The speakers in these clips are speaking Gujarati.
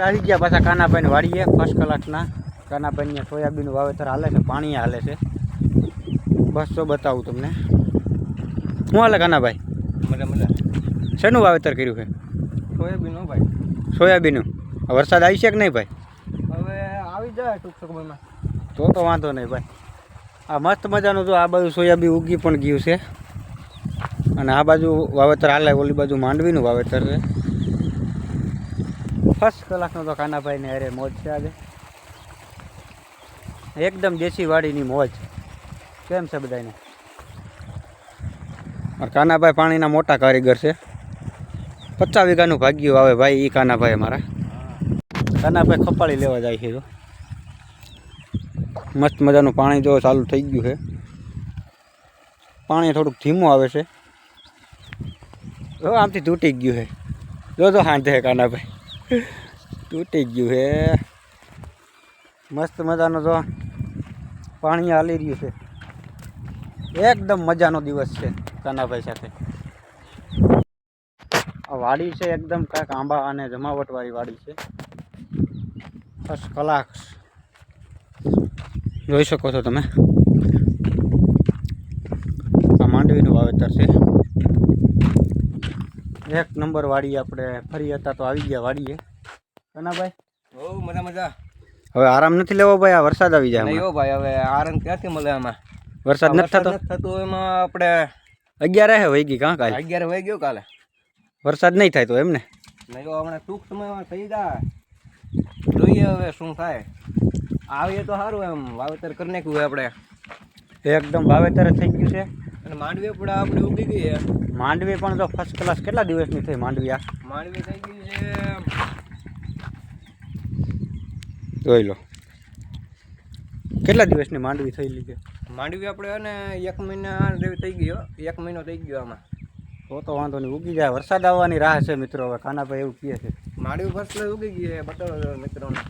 આવી ગયા પાછા કાનાભાઈને વાડીએ ફર્સ્ટ કલાકના કાનાભાઈને સોયાબીનનું વાવેતર હાલે છે, પાણી હાલે છે. બસ તો બતાવું તમને શું હાલે કાનાભાઈ. મજા મજા. શેનું વાવેતર કર્યું છે? સોયાબીન ભાઈ. સોયાબીનનું. વરસાદ આવી છે કે નહીં ભાઈ? હવે આવી જાય ટૂંક સમયમાં. તો વાંધો નહીં ભાઈ. આ મસ્ત મજાનું જો આ બાજુ સોયાબીન ઉગી પણ ગયું છે અને આ બાજુ વાવેતર હાલે, ઓલી બાજુ માંડવીનું વાવેતર છે. ફર્સ્ટ કલાકનો તો કાનાભાઈને અરે મોજ છે આજે. એકદમ દેશી વાડીની મોજ. કેમ છે બધાને? કાનાભાઈ પાણીના મોટા કારીગર છે. 50 વીઘાનું ભાગ્યું આવે ભાઈ એ કાનાભાઈ અમારા. કાનાભાઈ ખપાળી લેવા જાય છે. જો મસ્ત મજાનું પાણી જો ચાલુ થઈ ગયું છે. પાણી થોડુંક ધીમું આવે છે. જો આમથી તૂટી ગયું છે. જો હાંધે કાનાભાઈ તૂટી ગયું છે. મસ્ત મજાનું જો પાણી હાલી રહ્યું છે. એકદમ મજાનો દિવસ છે કાનાભાઈ સાથે. આ વાડી છે એકદમ કાંઈક આંબા અને જમાવટવાળી વાડી છે. ફર્સ્ટ કલાક જોઈ શકો છો તમે. આ માંડવીનું વાવેતર છે. એક નંબર વાડી. આપણે ફરી હતા તો આવી ગયા વાડીએ કાનાભાઈ. બહુ મજા મજા. હવે આરામ નથી લેવો ભાઈ, આ વરસાદ આવી જાય. નહીં ભાઈ, હવે આરામ ક્યાંથી મળે આમાં? વરસાદ નથી થતો એમાં આપણે 11 હે વહી ગઈ કાં કાલે? 11 વાગી ગયો કાલે. વરસાદ નહીં થાય તો એમ ને? નહીં હમણાં ટૂંક સમયમાં થઈ જાય. જોઈએ હવે શું થાય. આવીએ તો સારું, એમ વાવેતર કરી નાખ્યું આપણે. એકદમ વાવેતર થઈ ગયું છે અને માંડવી પણ આપણે ઉગી ગઈ છે. માંડવી પણ જો ફર્સ્ટ ક્લાસ. કેટલા દિવસની થઈ માંડવી? આ માંડવી થઈ ગઈ છે, જોઈ લો કેટલા દિવસની માંડવી થયેલી છે. માંડવી આપણે અને 1 મહિના જેવી થઈ ગયો. 1 મહિનો થઈ ગયો આમાં. તો વાંધો નહીં, ઉગી જાય. વરસાદ આવવાની રાહ છે મિત્રો. હવે કાનાભાઈ એવું કહે છે. માંડવી ફર્સ્ટ ઉગી ગઈ છે. બતાવો મિત્રોને.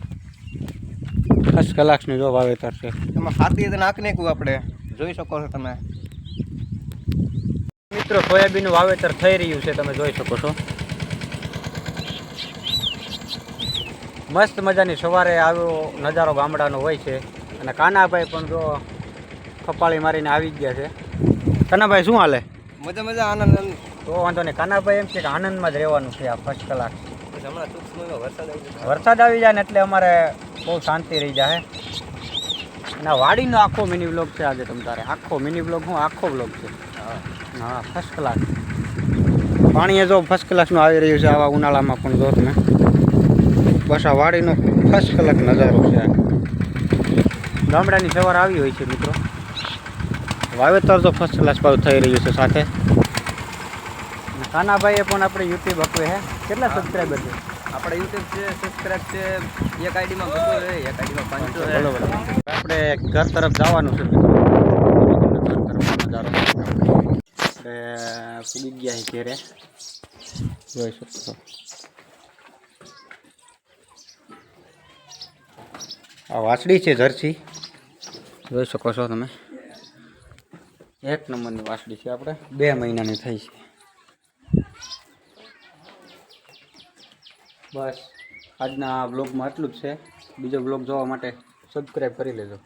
ફર્સ્ટ કલાકની જો વાવેતર છે. એમાં ખાતી નાખી નાખ્યું આપણે. જોઈ શકો છો તમે મિત્રો. સોયાબીનનું વાવેતર થઈ રહ્યું છે, તમે જોઈ શકો છો. મસ્ત મજાની સવારે આવ્યો નજારો ગામડાનો હોય છે. અને કાનાભાઈ પણ જો ખપાળી મારીને આવી ગયા છે. કાનાભાઈ શું હાલે? મજા મજા, આનંદ. તો વાંધો નહીં. કાનાભાઈ એમ છે કે આનંદમાં જ રહેવાનું છે આ ફર્સ્ટ કલાક. હમણાં ટૂંક સમયમાં વરસાદ આવી જાય ને એટલે અમારે બહુ શાંતિ રહી જાય. અને આ વાડીનો આખો મિની બ્લોગ છે આજે તમ તારે. આખો મિની બ્લોગ હું આખો બ્લોગ છે. હા ફર્સ્ટ ક્લાસ. પાણી જો ફર્સ્ટ ક્લાસનું આવી રહ્યું છે આવા ઉનાળામાં પણ. જો તમે બસ આ વાડીનો ફર્સ્ટ ક્લાસ નજારો છે. ગામડાની સવાર આવી હોય છે મિત્રો. વાવેતર તો ફર્સ્ટ ક્લાસ પાછું થઈ રહ્યું છે સાથે. કાનાભાઈએ પણ આપણે યુટ્યુબ આપે છે. કેટલા સબસ્ક્રાઈબર છે આપણે? યુટ્યુબ છે, સબસ્ક્રાઈબ છે. એક આઈડીમાં 200 છે, એક આઈડીમાં 500 છે. બરોબર. આપણે ઘર તરફ જવાનું છે મિત્રો. ઘર તરફ નજારો આપણે પૂરી ગયા છે ઘેરે. જોઈ શકો છો. આ વાસળી છે જર્સી. જોઈ શકો છો તમે. એક નંબરની વાસળી છે. આપણે 2 મહિનાની થઈ છે. બસ આજના બ્લોગમાં આટલું જ છે. બીજો બ્લોગ જોવા માટે સબસ્ક્રાઈબ કરી લેજો.